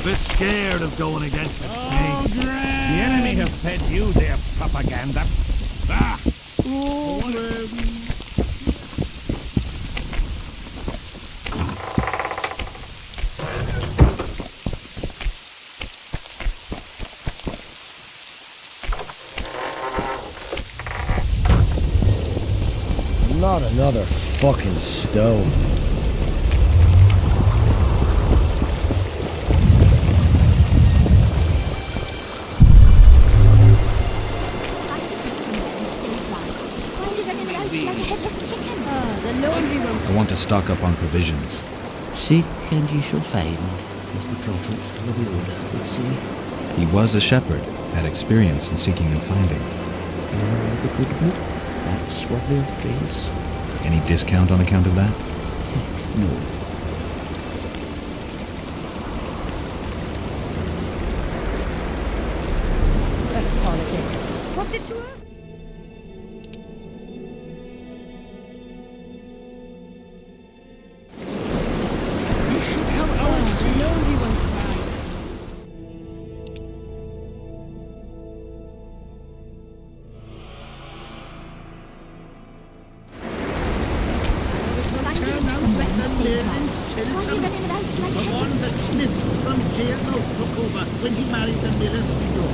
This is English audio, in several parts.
Bit scared of going against the snake. Oh, great! The enemy have fed you their propaganda. Ah! Not another fucking stone. I want to stock up on provisions. Seek and ye shall find, as the prophet of the Oda would say. He was a shepherd, had experience in seeking and finding. The good book, that's what birthplace. Any discount on account of that? No. That's politics. What's it to her? When he married the miller's widow.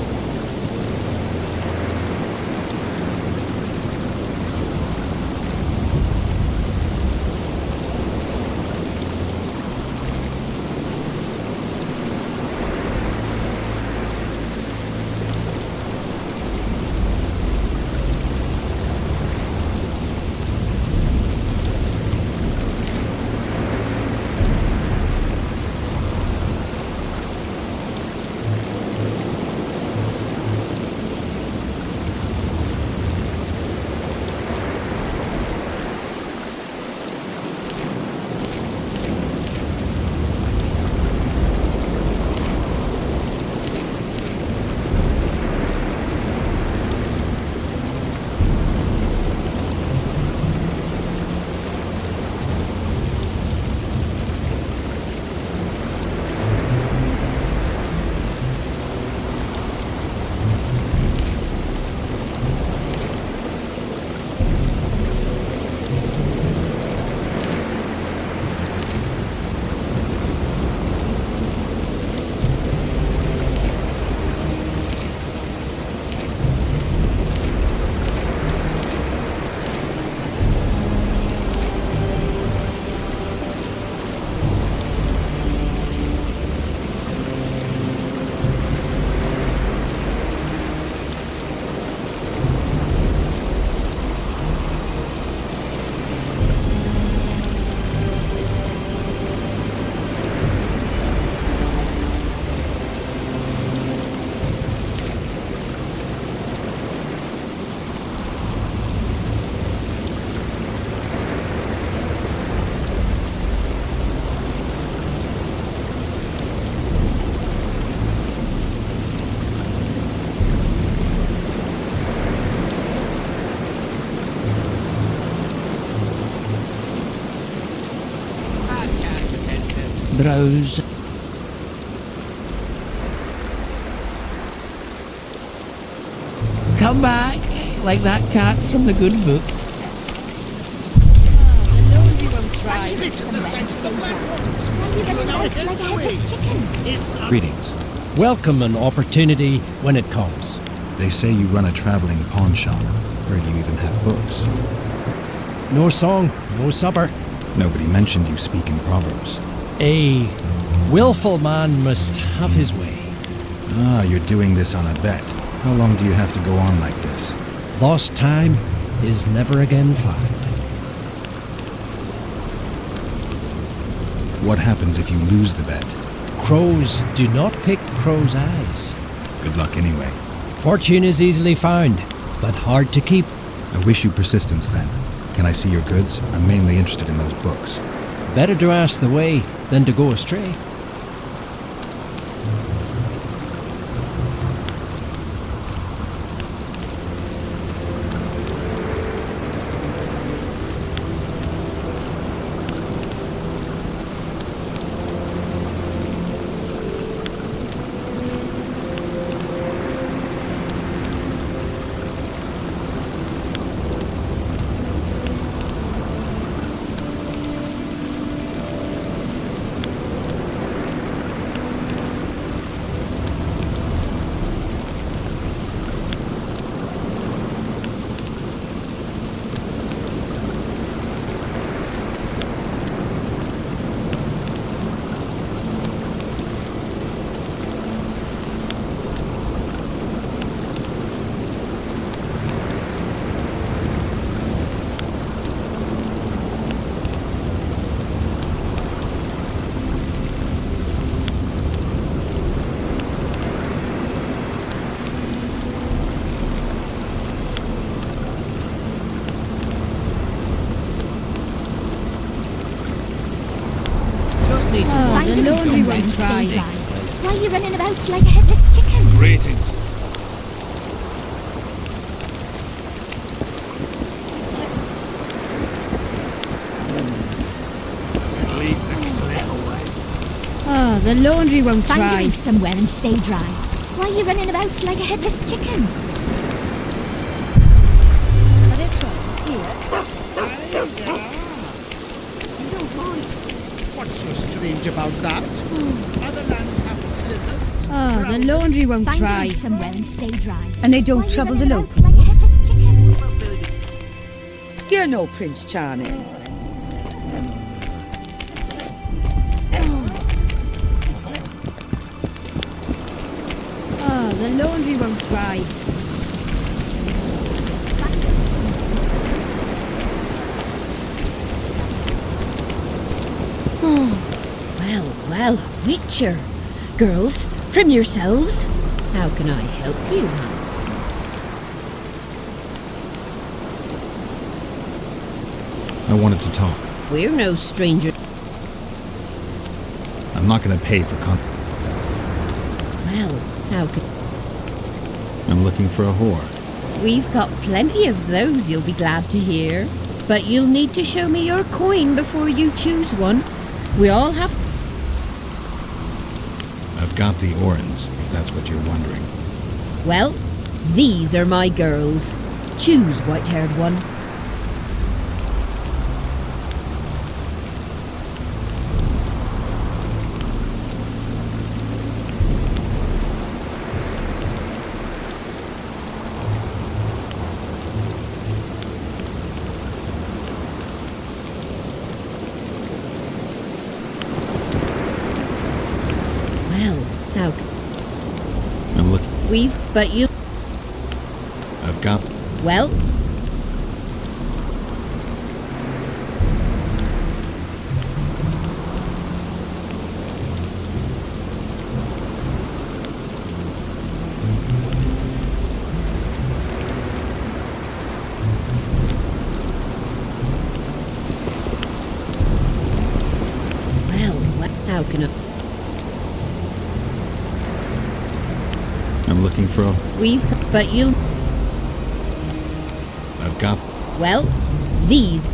Browse. Come back, like that cat from the good book. I know you won't try. Spit in the sense of the black ones. Greetings. Welcome an opportunity when it comes. They say you run a traveling pawn shop. Heard you even have books. No song, no supper. Nobody mentioned you speak in proverbs. A willful man must have his way. Ah, you're doing this on a bet. How long do you have to go on like this? Lost time is never again found. What happens if you lose the bet? Crows do not pick crows' eyes. Good luck anyway. Fortune is easily found, but hard to keep. I wish you persistence then. Can I see your goods? I'm mainly interested in those books. Better to ask the way than to go astray. need to Oh, find the him laundry somewhere won't and stay dry. dry. Why are you running about like a headless chicken? Greetings. Lead the cliff away. Oh, the laundry won't Find a dry. roof somewhere and stay dry. Why are you running about like a headless chicken? Are there trolls here? You don't mind. What's so strange about that? Other lands have slizzards. Oh, the laundry won't Find a dry. roof somewhere and stay dry. And they Why don't are you trouble the running locals. about like a headless chicken? You're no Prince Charming. Oh, the laundry won't dry. Well, well, Witcher. Girls, prim yourselves. How can I help you, Hanson? I wanted to talk. We're no stranger. I'm not going to pay for Well, how can... I'm looking for a whore. We've got plenty of those, you'll be glad to hear. But you'll need to show me your coin before you choose one. We all have... I've got the Orens, if that's what you're wondering. Well, these are my girls. Choose, white-haired one. Well, now... I'm looking. But you... I've got. Well... How can I... I'm looking for a. But you... I've got. Well, these...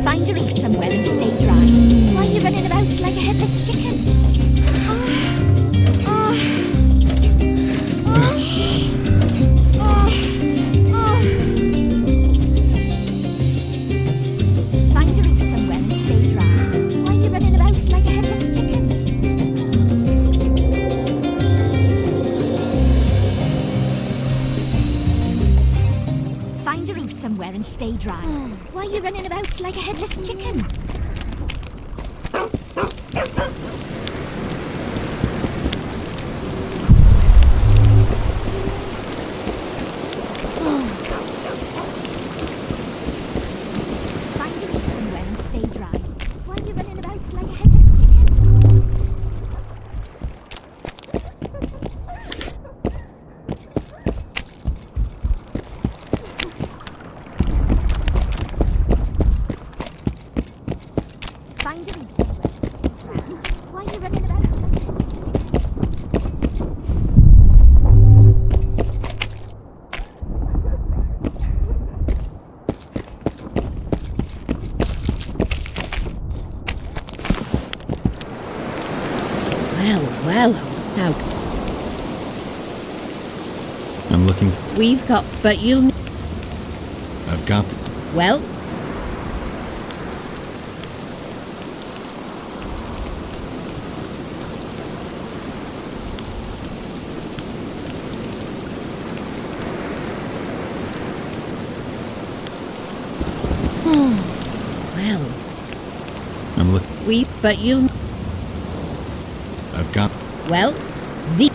Find a roof somewhere and stay dry. Why are you running about like a headless chicken? Find a roof somewhere and stay dry. Why are you running about like a headless chicken? Find a roof somewhere and stay dry. Why are you running about like a headless chicken? Find a roof somewhere and stay dry. Why are you running about like a headless chicken? Find a roof somewhere. Why are you running about like a headless chicken? Well, how... I'm looking. We've got... But you'll... I've got. Well... well. I'm looking. But you'll... I've got... Well, the...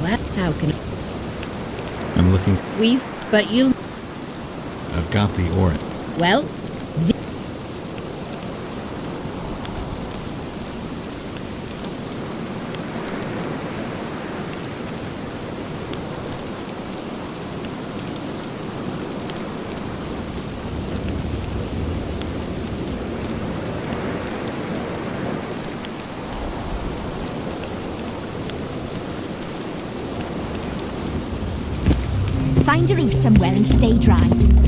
Well, how can... I'm looking. But you'll... I've got the orange. Well, Find a roof somewhere and stay dry.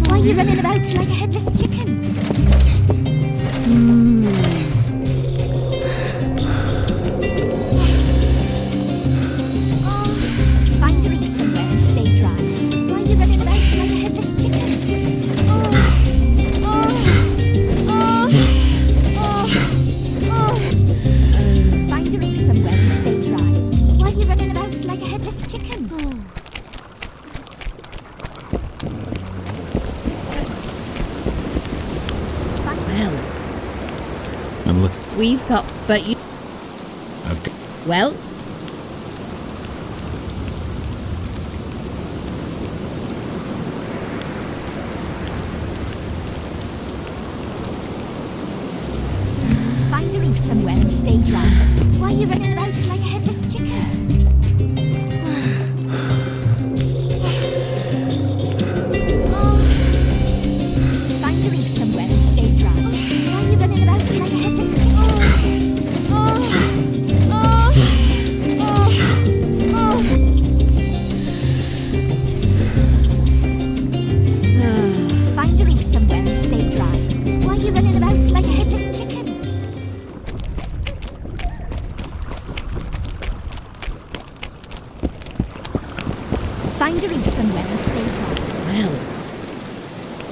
Why are you running about like a headless chicken? Find a roof somewhere and stay dry. Why are you running about like a headless chicken? Find a roof somewhere and stay dry. Why are you running about like a headless chicken? I'm looking. we've got... But you... I've got... Well, Find a roof somewhere and stay dry. Why are you running about like a headless chicken? Find a roof somewhere and stay dry. Why are you running about like a headless chicken? Find a roof somewhere and stay dry. Why are you running about like a headless chicken? Find a roof somewhere and stay dry. well,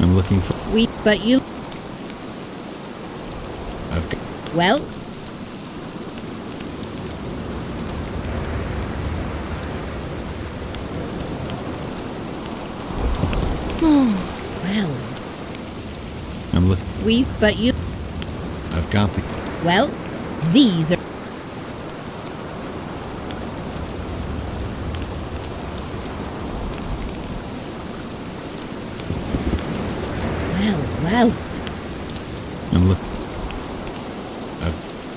I'm looking for... but you... I've got... Well, well, I'm looking... but you... I've got the... Well, these are... Well, I'm looking...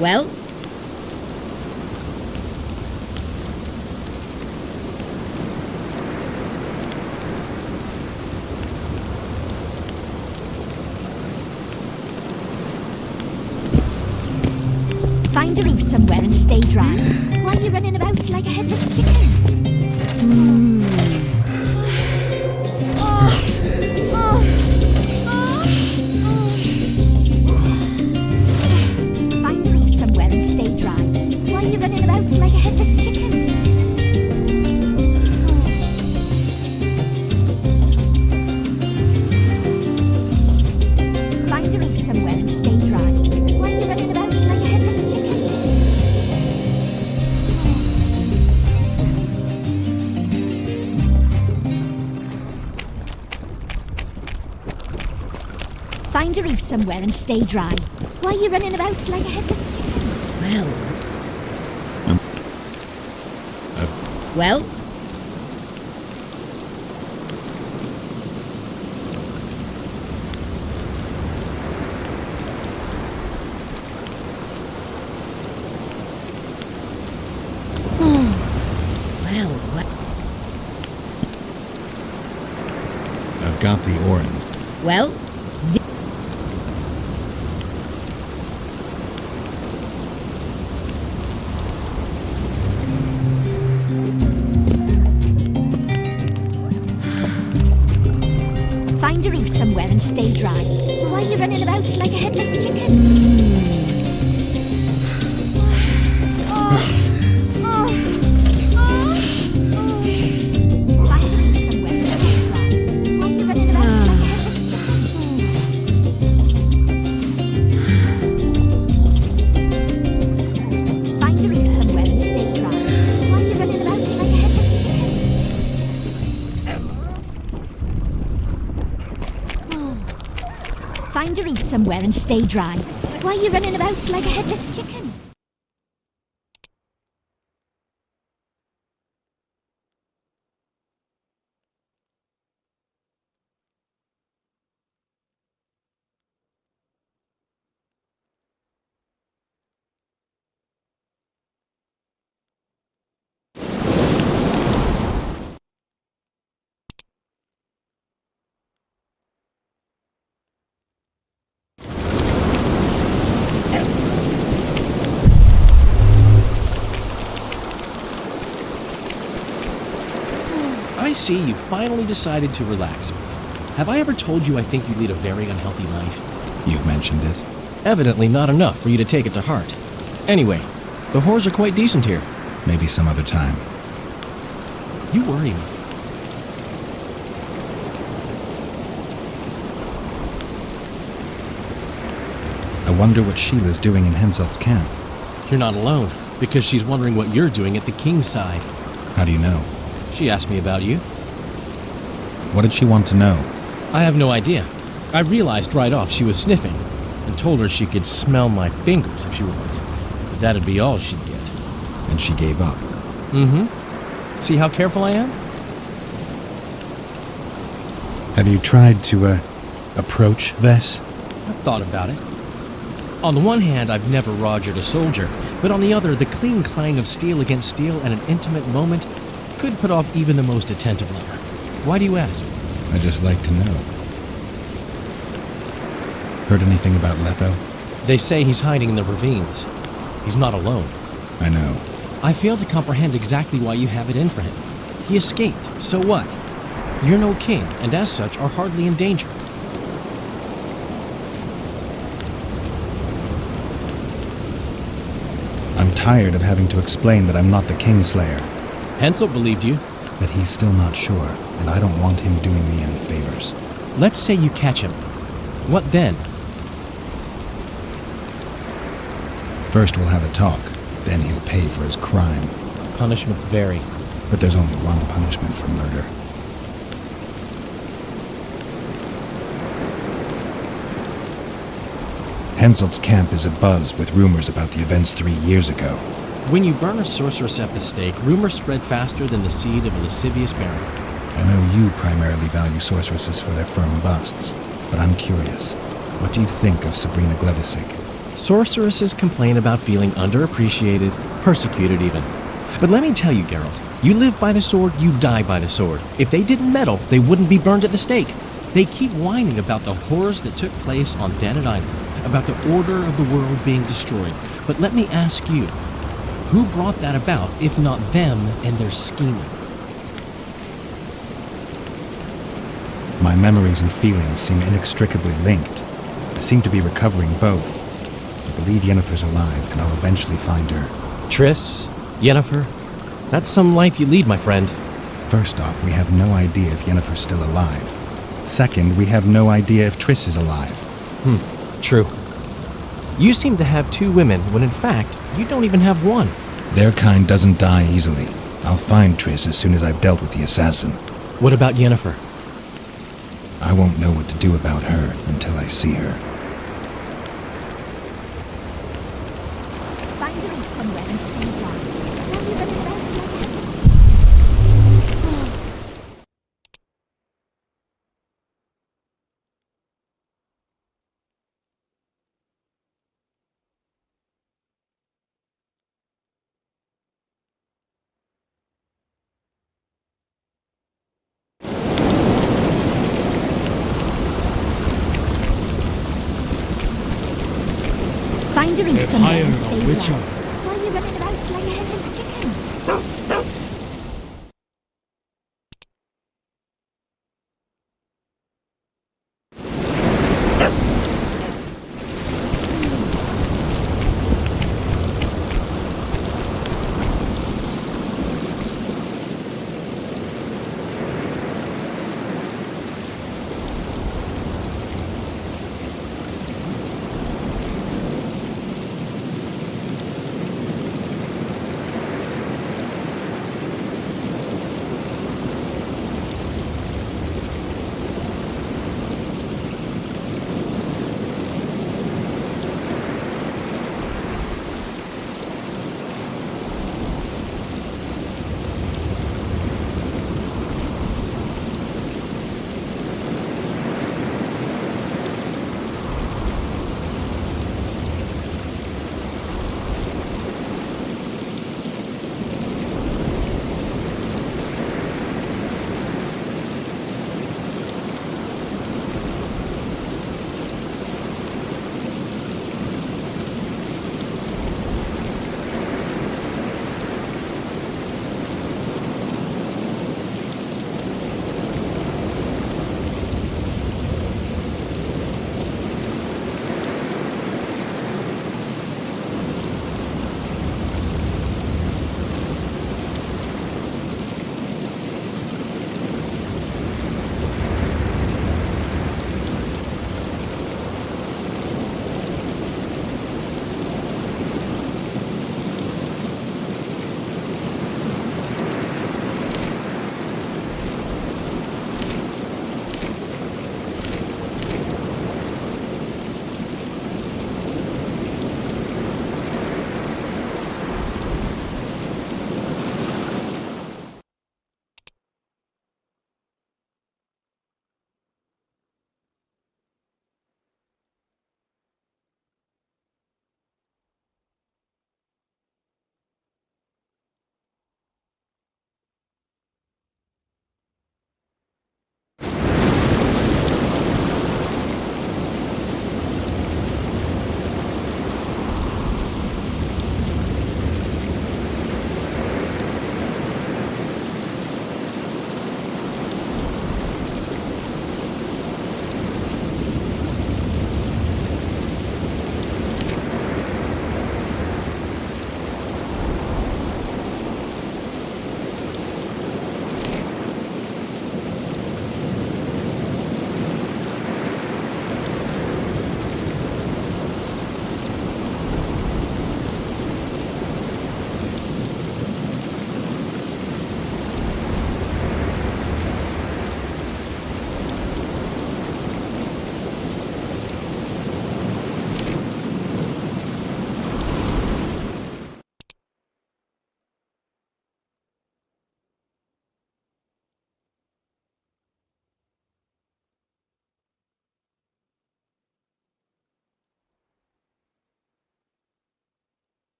well, Find a roof somewhere and stay dry. Why are you running about like a headless chicken? Find a roof somewhere and stay dry. Why are you running about like a headless chicken? Find a roof somewhere and stay dry. Why are you running about like a headless chicken? Find a roof somewhere and stay dry. Why are you running about like a headless chicken? well, well, I've got the orange. well, Find a roof somewhere and stay dry. Why are you running about like a headless chicken? Find a roof somewhere and stay dry. Why are you running about like a Find a roof somewhere and stay dry. Why are you running about like a headless chicken? I see you finally decided to relax. Have I ever told you I think you lead a very unhealthy life? You've mentioned it. Evidently not enough for you to take it to heart. Anyway, the whores are quite decent here. Maybe some other time. You worry me. I wonder what Sheila's doing in Henselt's camp. You're not alone, because she's wondering what you're doing at the king's side. How do you know? She asked me about you. What did she want to know? I have no idea. I realized right off she was sniffing, and told her she could smell my fingers if she wanted. But that'd be all she'd get. And she gave up. Mm-hmm. See how careful I am? Have you tried to, approach Vess? I've thought about it. On the one hand, I've never rogered a soldier, but on the other, the clean clang of steel against steel at an intimate moment could put off even the most attentive lover. Why do you ask? I just like to know. Heard anything about Letho? They say he's hiding in the ravines. He's not alone. I know. I fail to comprehend exactly why you have it in for him. He escaped, so what? You're no king, and as such are hardly in danger. I'm tired of having to explain that I'm not the Kingslayer. Hensel believed you. But he's still not sure, and I don't want him doing me any favors. Let's say you catch him. What then? First we'll have a talk, then he'll pay for his crime. Punishments vary. But there's only one punishment for murder. Henselt's camp is abuzz with rumors about the events 3 years ago. When you burn a sorceress at the stake, rumors spread faster than the seed of a lascivious baron. I know you primarily value sorceresses for their firm busts, but I'm curious. What do you think of Sabrina Glevisic? Sorceresses complain about feeling underappreciated, persecuted even. But let me tell you, Geralt, you live by the sword, you die by the sword. If they didn't meddle, they wouldn't be burned at the stake. They keep whining about the horrors that took place on Dead Island, about the order of the world being destroyed. But let me ask you, who brought that about, if not them and their scheming? My memories and feelings seem inextricably linked. I seem to be recovering both. I believe Yennefer's alive, and I'll eventually find her. Triss, Yennefer, that's some life you lead, my friend. First off, we have no idea if Yennefer's still alive. Second, we have no idea if Triss is alive. True. You seem to have 2 women, when in fact, you don't even have one. Their kind doesn't die easily. I'll find Triss as soon as I've dealt with the assassin. What about Yennefer? I won't know what to do about her until I see her. Find a roof somewhere and stay dry. Why are you running about like a headless Find a roof somewhere and stay dry. Why are you running about like a headless chicken?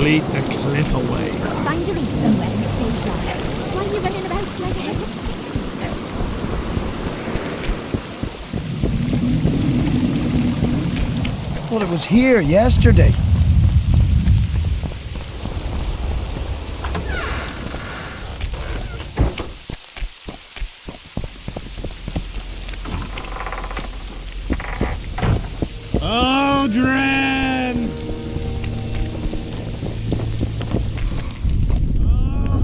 lead the cliff away. Find a reef somewhere and stay dry. Why are you running about like a headless chicken? Well, it was here yesterday. Aldrin!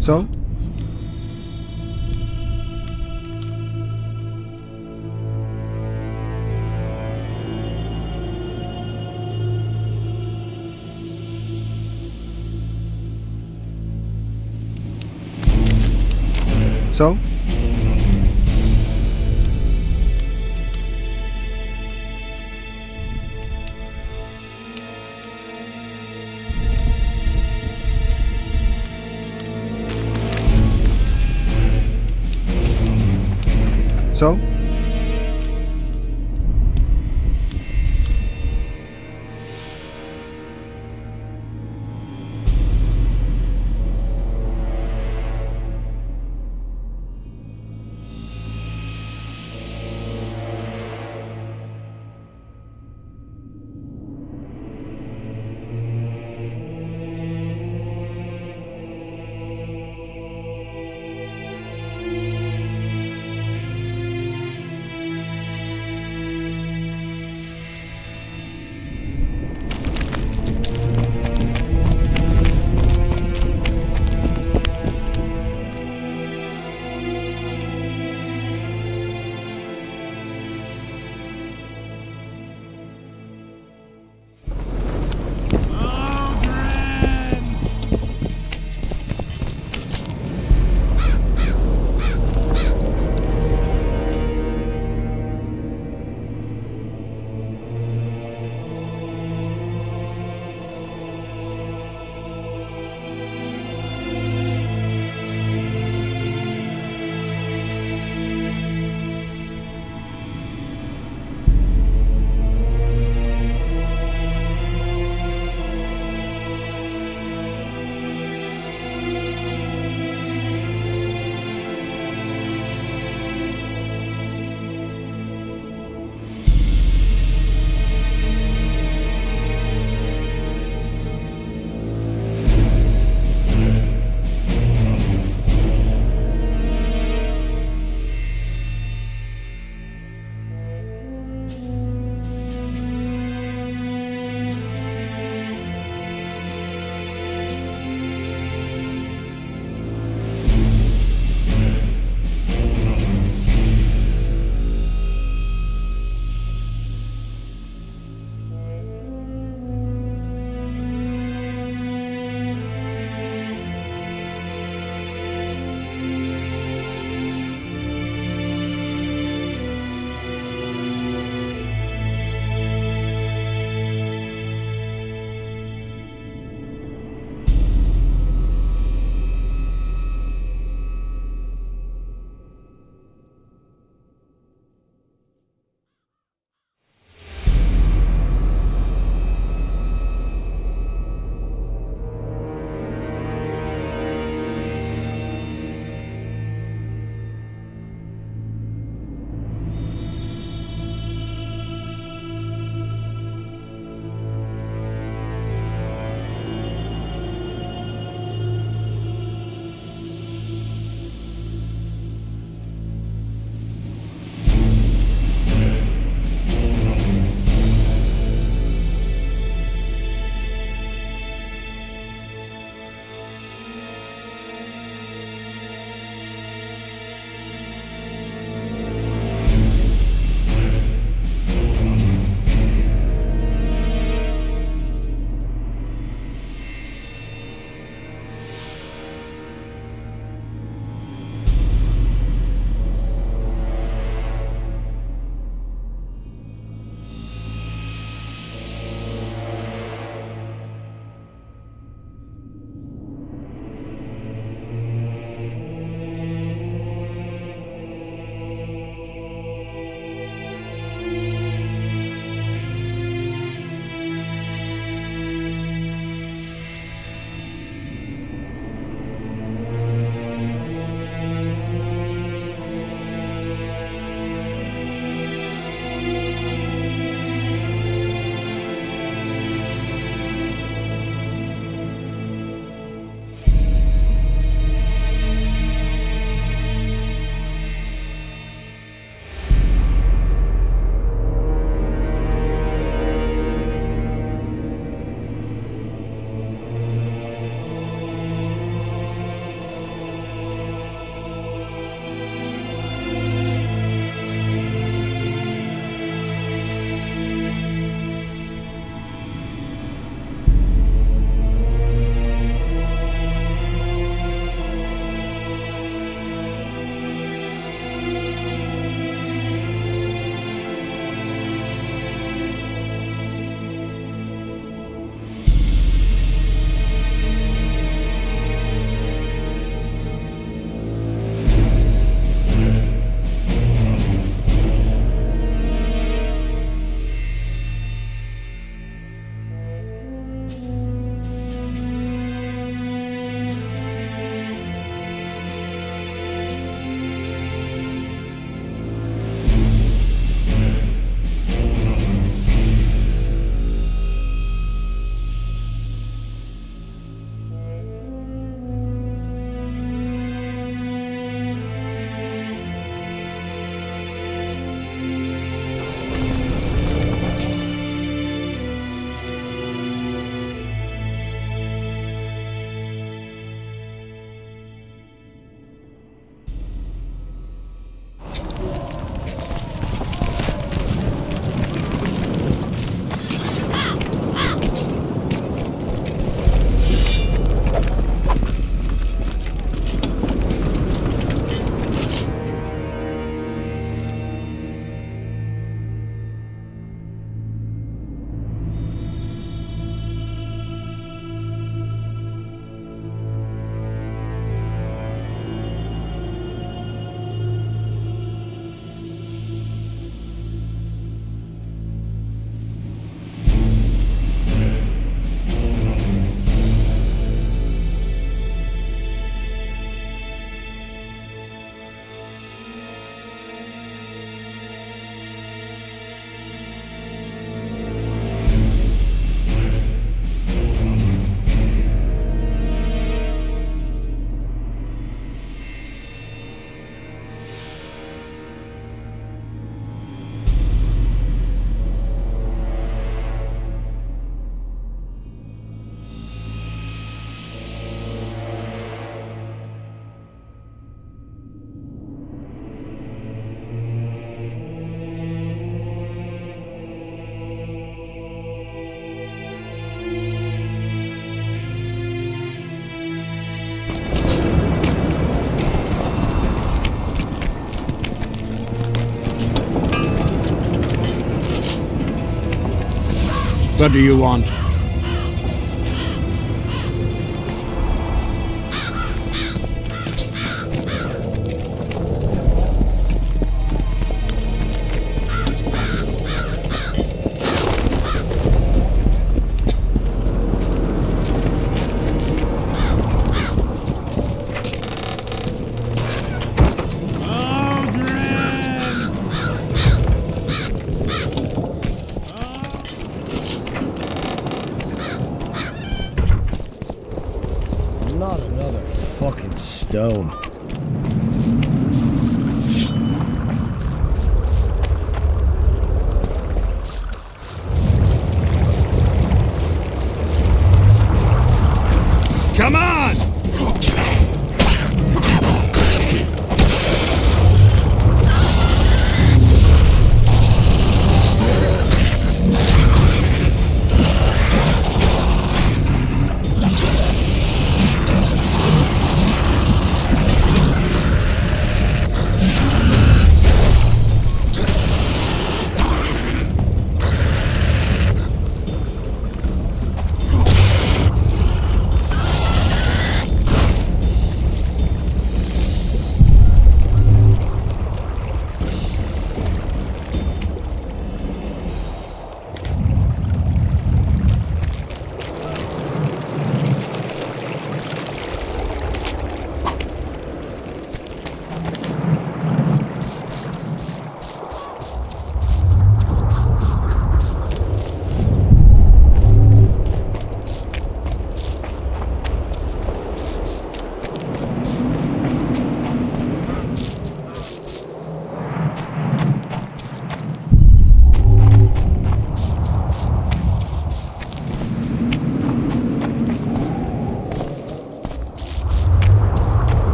So? So? So? What do you want? Not another fucking stone. Come on!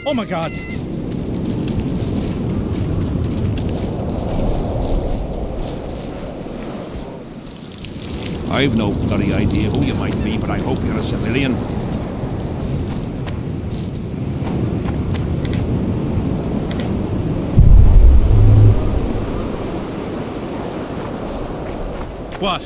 Oh my God! I've no bloody idea who you might be, but I hope you're a civilian. What?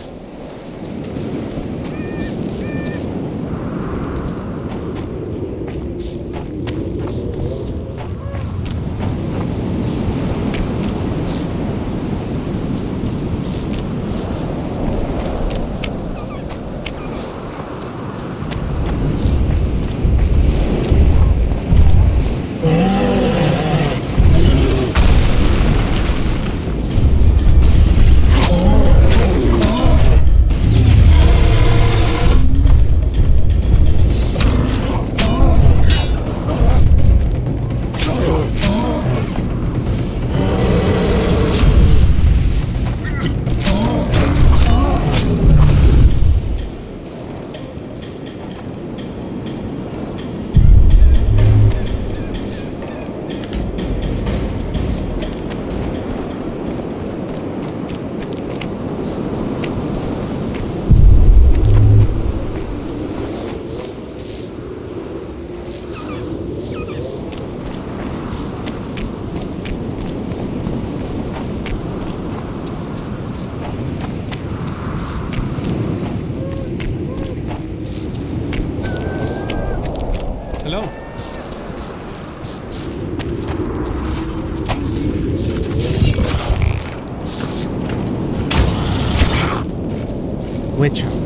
switch her.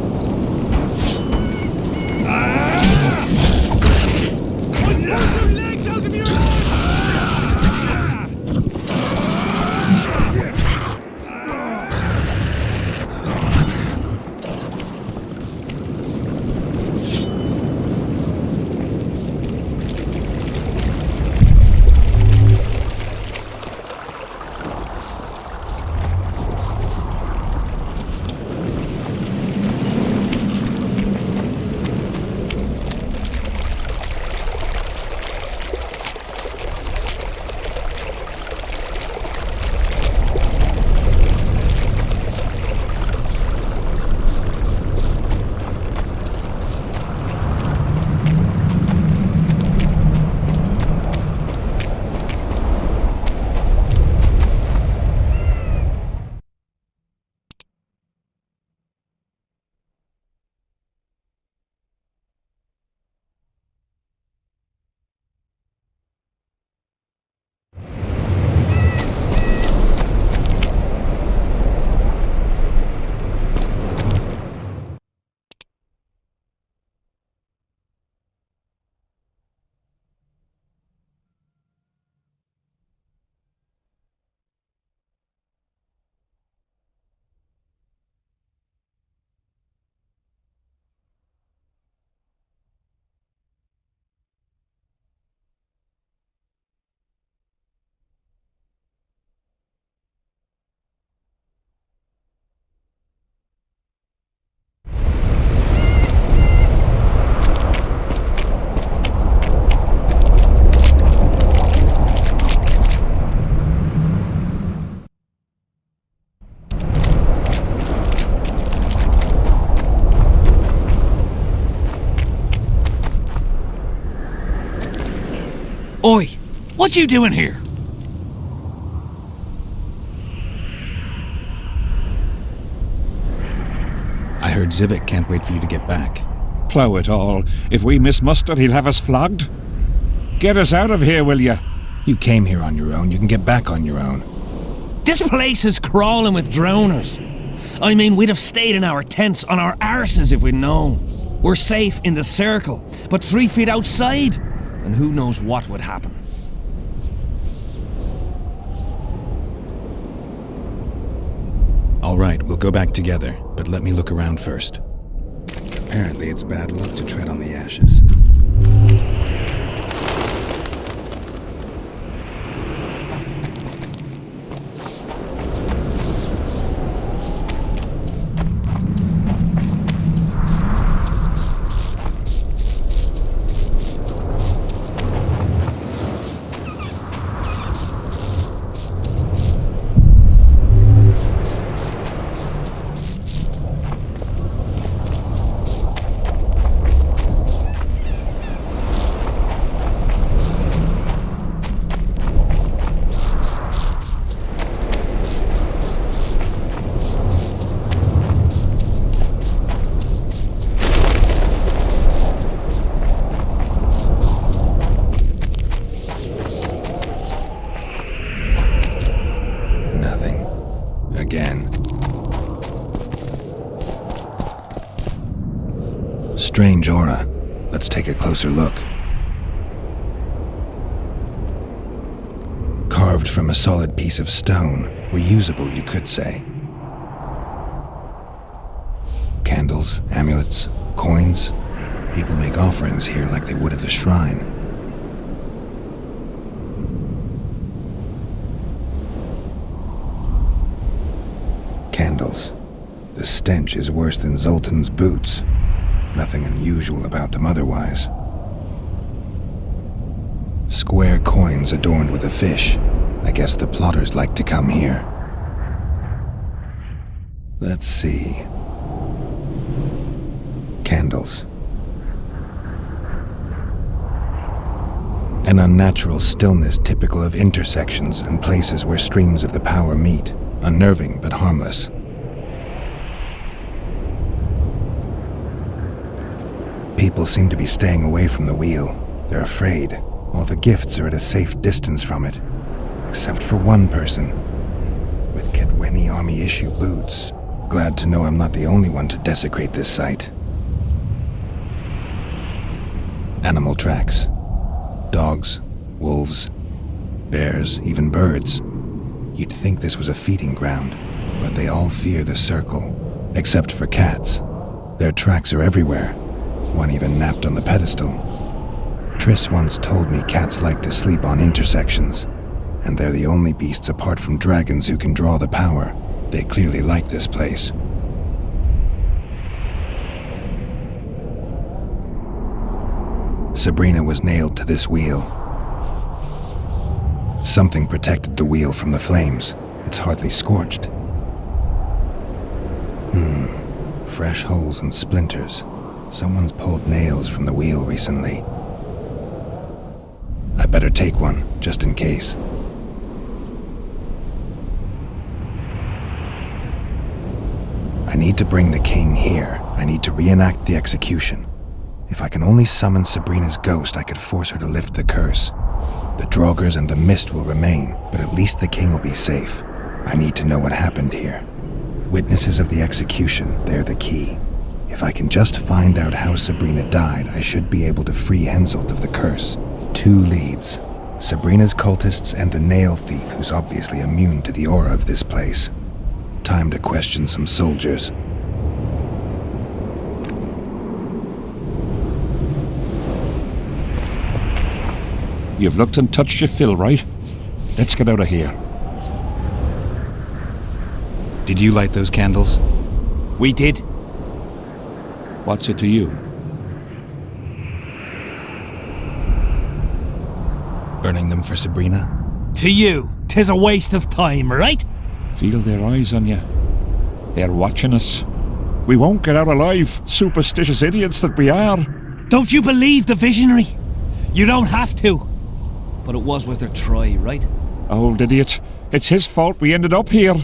Oi! What you doing here? I heard Zivik can't wait for you to get back. Plough it all. If we miss muster, he'll have us flogged. Get us out of here, will ya? You came here on your own. You can get back on your own. This place is crawling with droners. I mean, we'd have stayed in our tents on our arses if we'd known. We're safe in the circle, but 3 feet outside, and who knows what would happen. All right, we'll go back together, but let me look around first. Apparently, it's bad luck to tread on the ashes. Strange aura. Let's take a closer look. Carved from a solid piece of stone. Reusable, you could say. Candles, amulets, coins. People make offerings here like they would at a shrine. Candles. The stench is worse than Zoltan's boots. Nothing unusual about them otherwise. Square coins adorned with a fish. I guess the plotters like to come here. Let's see. Candles. An unnatural stillness typical of intersections and places where streams of the power meet. Unnerving but harmless. People seem to be staying away from the wheel. They're afraid. All the gifts are at a safe distance from it. Except for one person. With Kedweni Army issue boots. Glad to know I'm not the only one to desecrate this site. Animal tracks. Dogs, wolves, bears, even birds. You'd think this was a feeding ground, but they all fear the circle, except for cats. Their tracks are everywhere. One even napped on the pedestal. Triss once told me cats like to sleep on intersections, and they're the only beasts apart from dragons who can draw the power. They clearly like this place. Sabrina was nailed to this wheel. Something protected the wheel from the flames. It's hardly scorched. Fresh holes and splinters. Someone's pulled nails from the wheel recently. I better take one, just in case. I need to bring the king here. I need to reenact the execution. If I can only summon Sabrina's ghost, I could force her to lift the curse. The Draugrs and the mist will remain, but at least the king will be safe. I need to know what happened here. Witnesses of the execution, they're the key. If I can just find out how Sabrina died, I should be able to free Henselt of the curse. 2 leads. Sabrina's cultists and the nail thief who's obviously immune to the aura of this place. Time to question some soldiers. You've looked and touched your fill, right? Let's get out of here. Did you light those candles? We did. What's it to you? Burning them for Sabrina? To you, 'tis a waste of time, right? Feel their eyes on you. They're watching us. We won't get out alive, superstitious idiots that we are. Don't you believe the visionary? You don't have to. But it was worth a try, right? Old idiot. It's his fault we ended up here.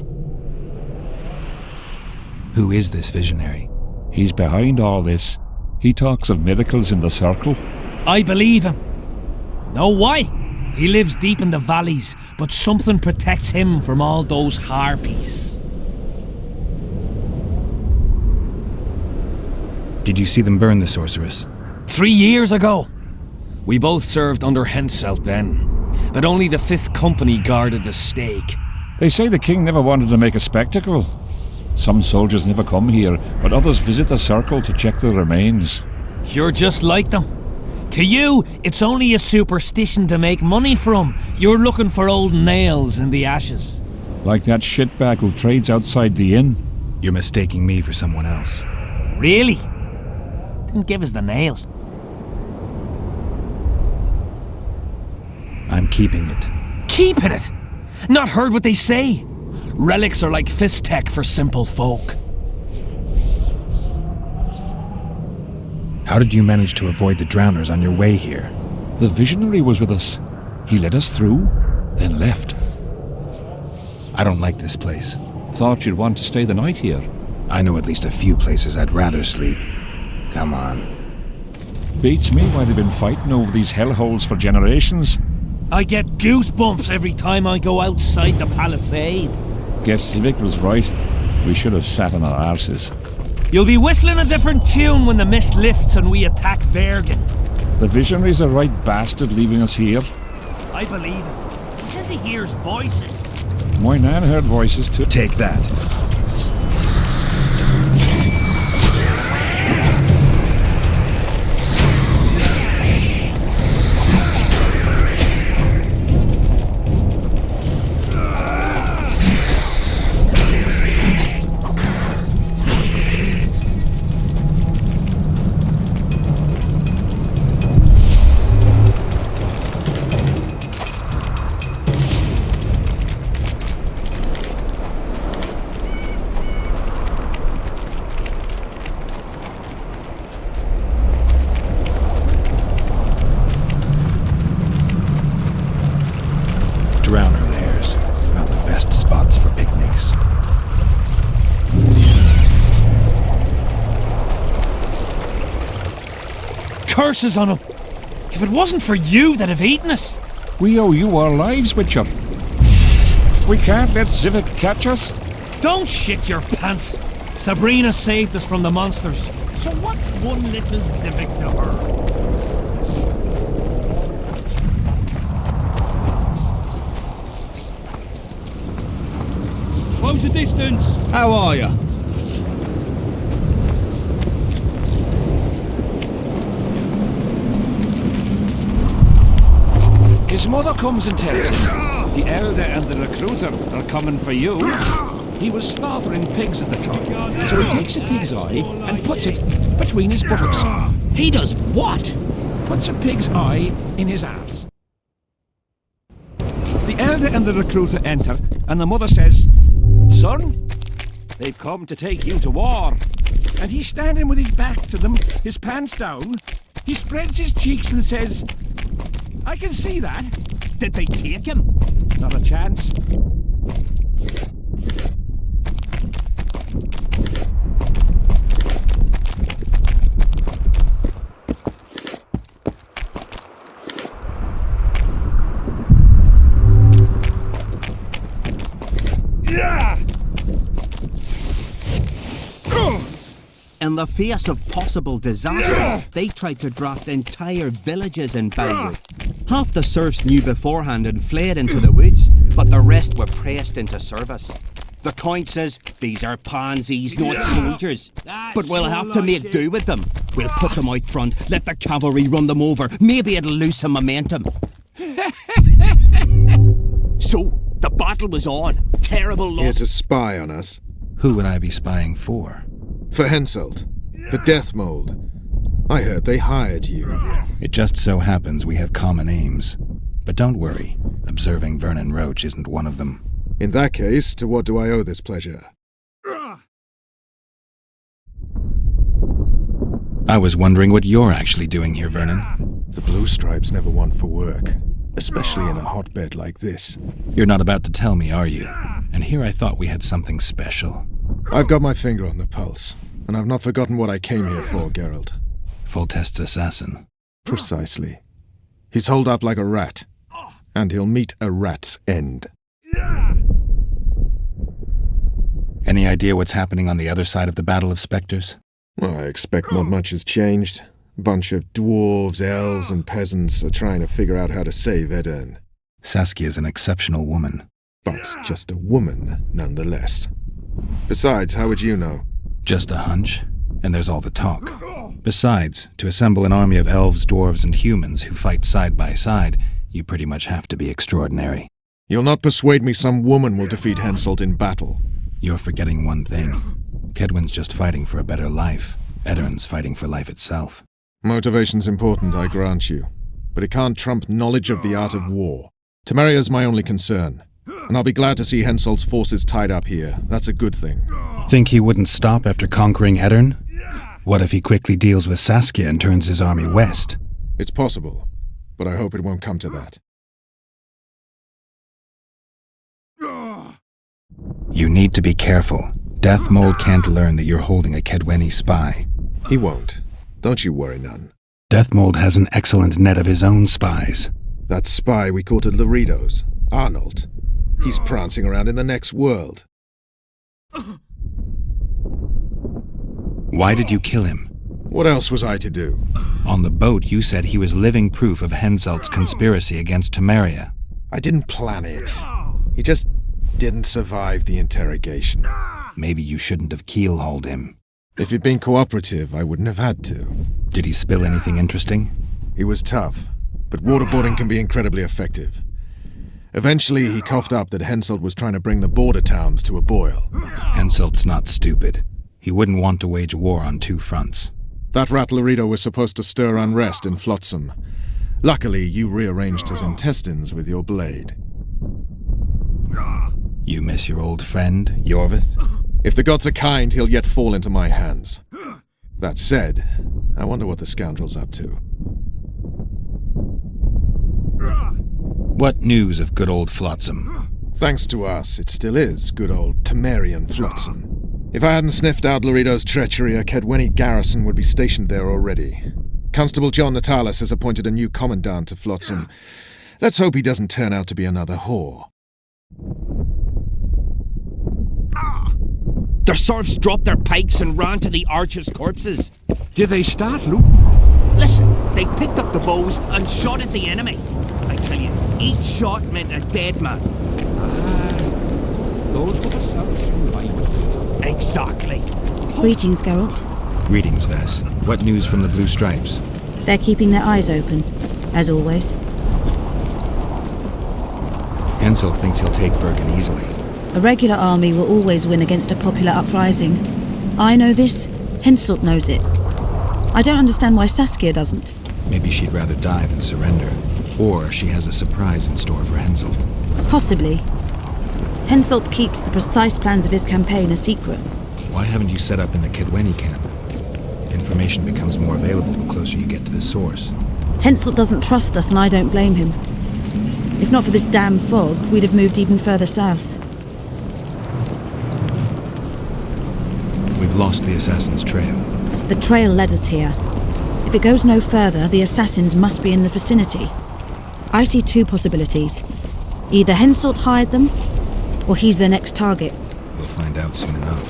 Who is this visionary? He's behind all this. He talks of miracles in the circle. I believe him. Know why? He lives deep in the valleys, but something protects him from all those harpies. Did you see them burn the sorceress? 3 years ago. We both served under Henselt then, but only the 5th Company guarded the stake. They say the king never wanted to make a spectacle. Some soldiers never come here, but others visit the circle to check the remains. You're just like them. To you, it's only a superstition to make money from. You're looking for old nails in the ashes. Like that shitbag who trades outside the inn. You're mistaking me for someone else. Really? Then give us the nail. I'm keeping it. Keeping it? Not heard what they say. Relics are like fist tech for simple folk. How did you manage to avoid the drowners on your way here? The visionary was with us. He led us through, then left. I don't like this place. Thought you'd want to stay the night here. I know at least a few places I'd rather sleep. Come on. Beats me why they've been fighting over these hellholes for generations. I get goosebumps every time I go outside the palisade. Guess Civic was right. We should have sat on our arses. You'll be whistling a different tune when the mist lifts and we attack Vergen. The visionary's a right bastard leaving us here. I believe him. He says he hears voices. My nan heard voices too. Take that. Drowner lairs. Not the best spots for picnics. Curses on him! If it wasn't for you, they'd have eaten us. We owe you our lives, Witcher. We can't let Civic catch us. Don't shit your pants. Sabrina saved us from the monsters. So what's one little civic to her? Close the distance. How are you? His mother comes and tells him the elder and the recruiter are coming for you. He was slaughtering pigs at the time, so he takes a pig's eye and puts it between his buttocks. He does what? Puts a pig's eye in his arse. The elder and the recruiter enter, and the mother says, "Son, they've come to take you to war." And he's standing with his back to them, his pants down. He spreads his cheeks and says, "I can see that." Did they take him? Not a chance. In the face of possible disaster, they tried to draft entire villages in Beirut. Half the serfs knew beforehand and fled into the woods, but the rest were pressed into service. The Count says these are pansies, not soldiers. But we'll have to make do with them. We'll put them out front, let the cavalry run them over. Maybe it'll lose some momentum. So, the battle was on. Terrible loss. Here to spy on us. Who would I be spying for? For Henselt. The Death Mold. I heard they hired you. It just so happens we have common aims. But don't worry, observing Vernon Roche isn't one of them. In that case, to what do I owe this pleasure? I was wondering what you're actually doing here, Vernon. The Blue Stripes never want for work, especially in a hotbed like this. You're not about to tell me, are you? And here I thought we had something special. I've got my finger on the pulse, and I've not forgotten what I came here for, Geralt. Foltest's assassin. Precisely. He's holed up like a rat, and he'll meet a rat's end. Any idea what's happening on the other side of the Battle of Spectres? Well, I expect not much has changed. A bunch of dwarves, elves, and peasants are trying to figure out how to save Edirne. Saskia's an exceptional woman. But just a woman, nonetheless. Besides, how would you know? Just a hunch, and there's all the talk. Besides, to assemble an army of elves, dwarves, and humans who fight side by side, you pretty much have to be extraordinary. You'll not persuade me some woman will defeat Henselt in battle. You're forgetting one thing. Kedwen's just fighting for a better life. Edirne's fighting for life itself. Motivation's important, I grant you. But it can't trump knowledge of the art of war. Temeria's my only concern. And I'll be glad to see Henselt's forces tied up here. That's a good thing. Think he wouldn't stop after conquering Edirne? What if he quickly deals with Saskia and turns his army west? It's possible, but I hope it won't come to that. You need to be careful. Death Mold can't learn that you're holding a Kedweni spy. He won't. Don't you worry none. Death Mold has an excellent net of his own spies. That spy we caught at Laredo's, Arnold. He's prancing around in the next world. Why did you kill him? What else was I to do? On the boat, you said he was living proof of Henselt's conspiracy against Temeria. I didn't plan it. He just didn't survive the interrogation. Maybe you shouldn't have keel-hauled him. If he'd been cooperative, I wouldn't have had to. Did he spill anything interesting? He was tough, but waterboarding can be incredibly effective. Eventually, he coughed up that Henselt was trying to bring the border towns to a boil. Henselt's not stupid. He wouldn't want to wage war on two fronts. That rat Laredo was supposed to stir unrest in Flotsam. Luckily, you rearranged his intestines with your blade. You miss your old friend, Yorvith? If the gods are kind, he'll yet fall into my hands. That said, I wonder what the scoundrel's up to. What news of good old Flotsam? Thanks to us, it still is good old Temerian Flotsam. If I hadn't sniffed out Laredo's treachery, a Kedweni garrison would be stationed there already. Constable John Natalis has appointed a new commandant to Flotsam. Let's hope he doesn't turn out to be another whore. The serfs dropped their pikes and ran to the archers' corpses. Did they start looting? Listen, they picked up the bows and shot at the enemy. I tell you, each shot meant a dead man. Those were the serfs from Lyman. Exactly. Greetings, Geralt. Greetings, Vess. What news from the Blue Stripes? They're keeping their eyes open, as always. Henselt thinks he'll take Vergen easily. A regular army will always win against a popular uprising. I know this, Henselt knows it. I don't understand why Saskia doesn't. Maybe she'd rather die than surrender. Or she has a surprise in store for Henselt. Possibly. Henselt keeps the precise plans of his campaign a secret. Why haven't you set up in the Kedweni camp? Information becomes more available the closer you get to the source. Henselt doesn't trust us and I don't blame him. If not for this damn fog, we'd have moved even further south. We've lost the assassin's trail. The trail led us here. If it goes no further, the assassins must be in the vicinity. I see two possibilities. Either Henselt hired them, or he's their next target. We'll find out soon enough.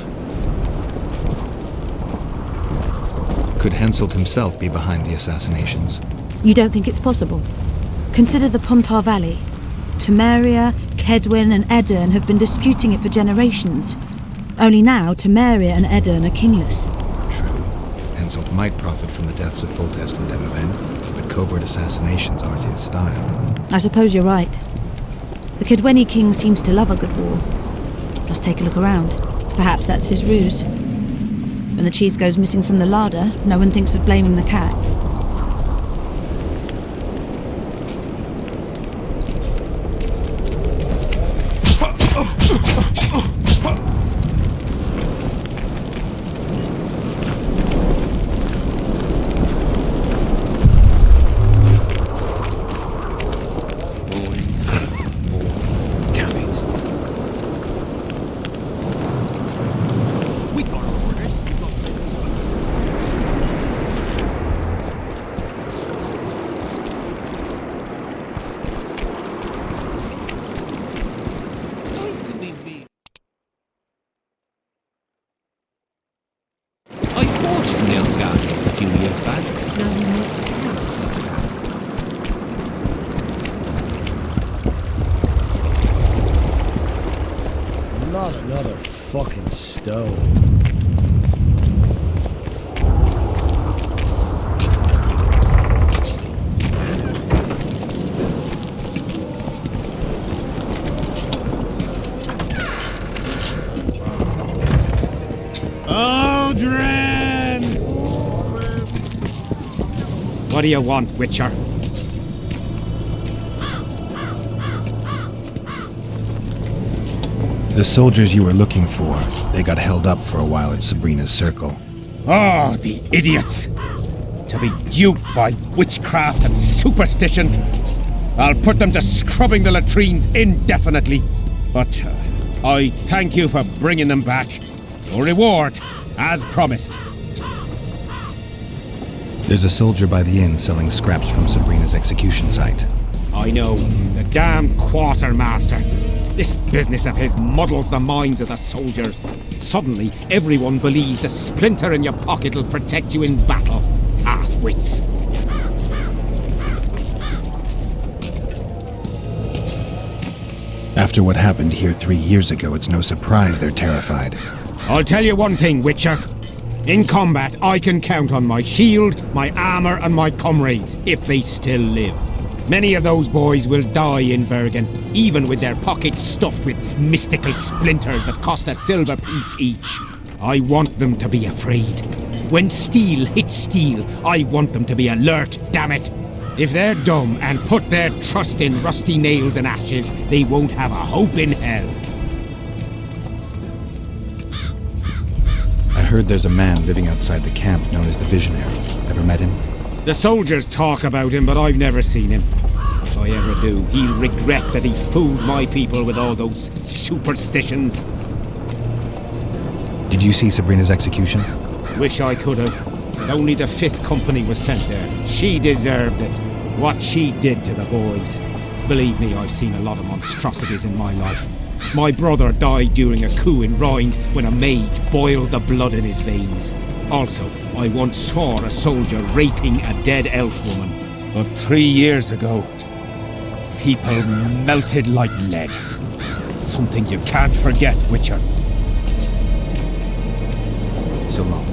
Could Henselt himself be behind the assassinations? You don't think it's possible? Consider the Pontar Valley. Temeria, Kedwen and Edirn have been disputing it for generations. Only now, Temeria and Edirn are kingless. True. Henselt might profit from the deaths of Foltest and Demavend, but covert assassinations aren't his style. I suppose you're right. The Kedweni king seems to love a good war. Just take a look around. Perhaps that's his ruse. When the cheese goes missing from the larder, no one thinks of blaming the cat. Not another fucking stone. Aldrin! What do you want, Witcher? The soldiers you were looking for, they got held up for a while at Sabrina's circle. Oh, the idiots! To be duped by witchcraft and superstitions. I'll put them to scrubbing the latrines indefinitely. But I thank you for bringing them back. Your reward, as promised. There's a soldier by the inn selling scraps from Sabrina's execution site. I know, the damn quartermaster. This business of his muddles the minds of the soldiers. Suddenly, everyone believes a splinter in your pocket will protect you in battle. Half-wits. After what happened here 3 years ago, it's no surprise they're terrified. I'll tell you one thing, Witcher. In combat, I can count on my shield, my armor, and my comrades, if they still live. Many of those boys will die in Vergen, even with their pockets stuffed with mystical splinters that cost a silver piece each. I want them to be afraid. When steel hits steel, I want them to be alert, damn it. If they're dumb and put their trust in rusty nails and ashes, they won't have a hope in hell. I heard there's a man living outside the camp known as the Visionary. Ever met him? The soldiers talk about him, but I've never seen him. If I ever do, he'll regret that he fooled my people with all those superstitions. Did you see Sabrina's execution? Wish I could have. But only the 5th Company was sent there. She deserved it. What she did to the boys. Believe me, I've seen a lot of monstrosities in my life. My brother died during a coup in Rhine when a mage boiled the blood in his veins. Also, I once saw a soldier raping a dead elf woman. But 3 years ago, people melted like lead. Something you can't forget, Witcher. So long.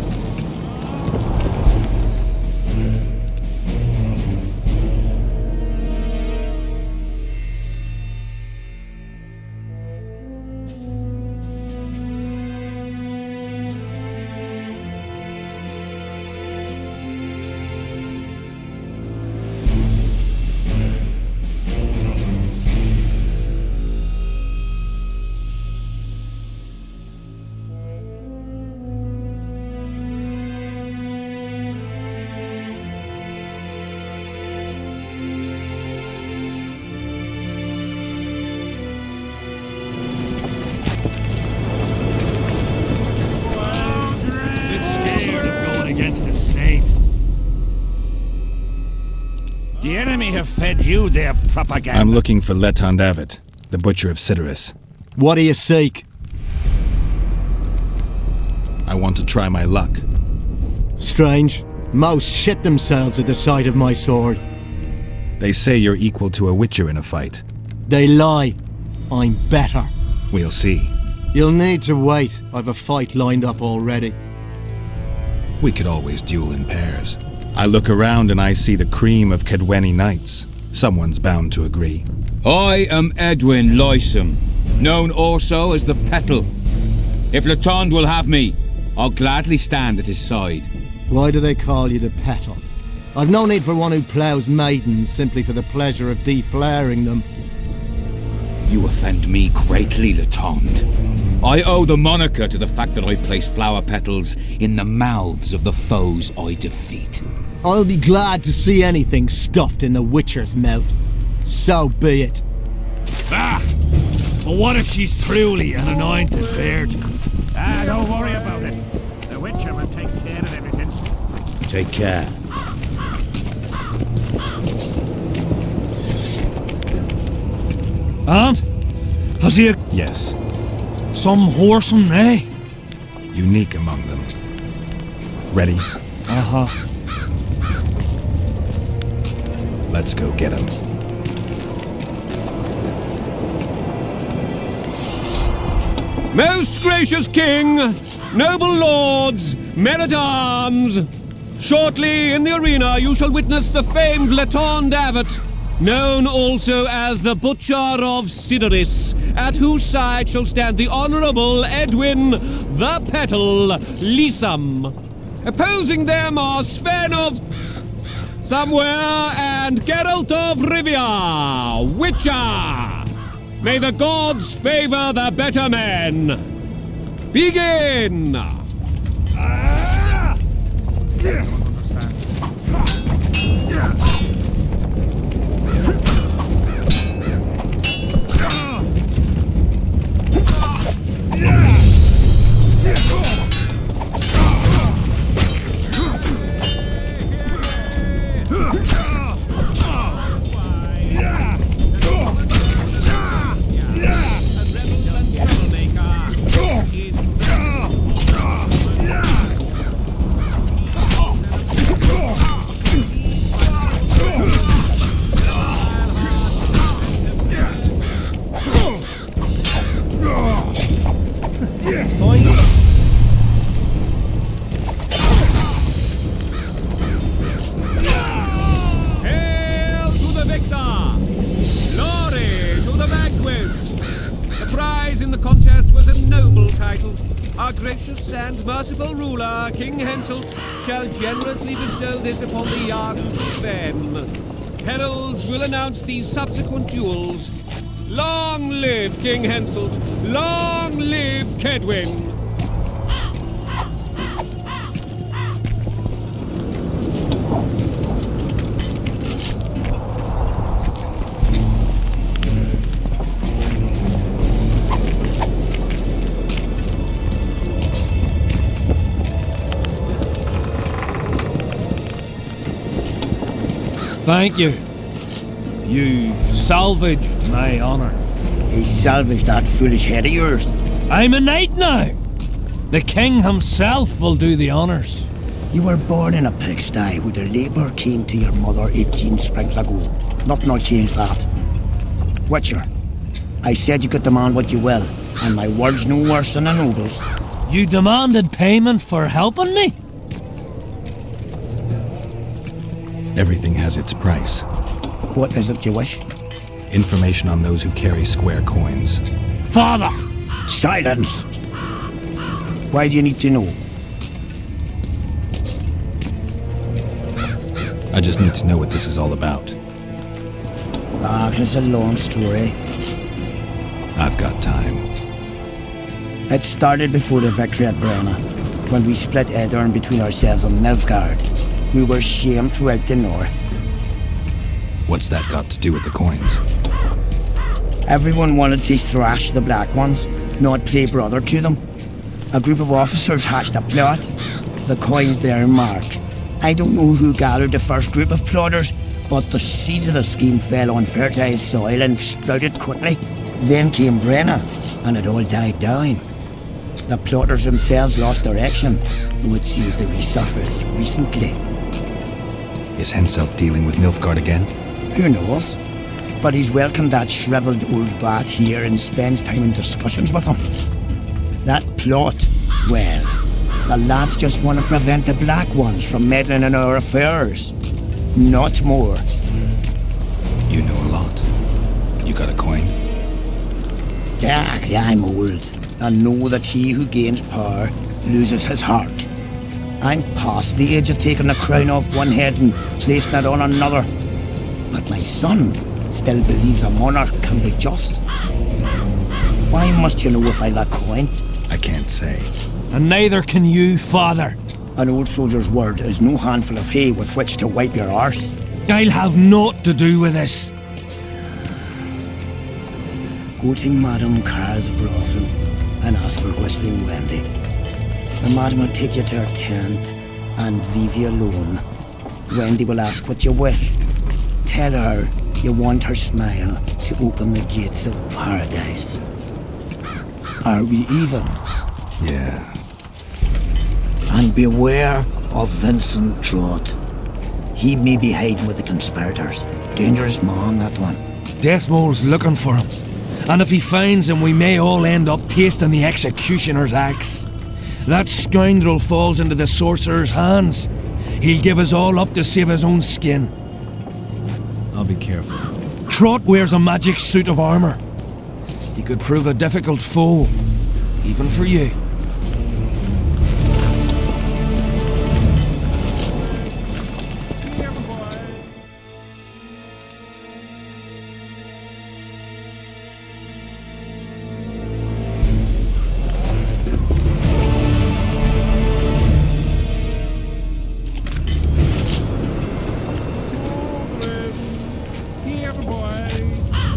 The enemy have fed you their propaganda. I'm looking for Letond Avid, the butcher of Cidaris. What do you seek? I want to try my luck. Strange. Most shit themselves at the sight of my sword. They say you're equal to a witcher in a fight. They lie. I'm better. We'll see. You'll need to wait. I've a fight lined up already. We could always duel in pairs. I look around and I see the cream of Kedweni knights. Someone's bound to agree. I am Edwin Lysam, known also as the Petal. If Letond will have me, I'll gladly stand at his side. Why do they call you the Petal? I've no need for one who ploughs maidens simply for the pleasure of deflaring them. You offend me greatly, Letond. I owe the moniker to the fact that I place flower petals in the mouths of the foes I defeat. I'll be glad to see anything stuffed in the Witcher's mouth. So be it. Ah! But what if she's truly an anointed virgin? Ah, don't worry about it. The Witcher will take care of everything. Take care. Aunt? Has he Yes. some whoresome nay? Unique among them. Ready? Uh-huh. Let's go get him. Most gracious King, noble lords, men-at-arms, shortly in the arena you shall witness the famed Letond Avid, known also as the Butcher of Cidaris, at whose side shall stand the Honourable Edwin the Petal Lysam. Opposing them are Sven of Somewhere and Geralt of Rivia, Witcher. May the gods favor the better men. Begin! And merciful ruler, King Henselt, shall generously bestow this upon the young Sven. Heralds will announce these subsequent duels. Long live King Henselt! Long live Kedwin! Thank you. You salvaged my honor. Hey, salvage that foolish head of yours. I'm a knight now. The king himself will do the honours. You were born in a pigsty where the labour came to your mother 18 springs ago. Nothing will change that. Witcher, I said you could demand what you will, and my word's no worse than a noble's. You demanded payment for helping me? Everything has its price. What is it you wish? Information on those who carry square coins. Father! Silence! Why do you need to know? I just need to know what this is all about. Ah, it's a long story. I've got time. It started before the victory at Brenna, when we split Edirn between ourselves and Nilfgaard. We were shamed throughout the north. What's that got to do with the coins? Everyone wanted to thrash the Black Ones, not play brother to them. A group of officers hatched a plot. The coins their mark. I don't know who gathered the first group of plotters, but the seed of the scheme fell on fertile soil and sprouted quickly. Then came Brenna, and it all died down. The plotters themselves lost direction, though it seems they resurfaced recently. Is Henselt dealing with Nilfgaard again? Who knows? But he's welcomed that shriveled old bat here and spends time in discussions with him. That plot, well, the lads just want to prevent the Black Ones from meddling in our affairs. Not more. You know a lot. You got a coin? Yeah, I'm old, and know that he who gains power loses his heart. I'm past the age of taking the crown off one head and placing it on another. But my son still believes a monarch can be just. Why must you know if I've a coin? I can't say. And neither can you, father. An old soldier's word is no handful of hay with which to wipe your arse. I'll have naught to do with this. Go to Madame Carr's brothel and ask for Whistling Wendy. The madam will take you to her tent and leave you alone. Wendy will ask what you wish. Tell her you want her smile to open the gates of paradise. Are we even? Yeah. And beware of Vincent Trott. He may be hiding with the conspirators. Dangerous man, that one. Deathmole's looking for him. And if he finds him, we may all end up tasting the executioner's axe. That scoundrel falls into the sorcerer's hands. He'll give us all up to save his own skin. I'll be careful. Trott wears a magic suit of armor. He could prove a difficult foe, even for you.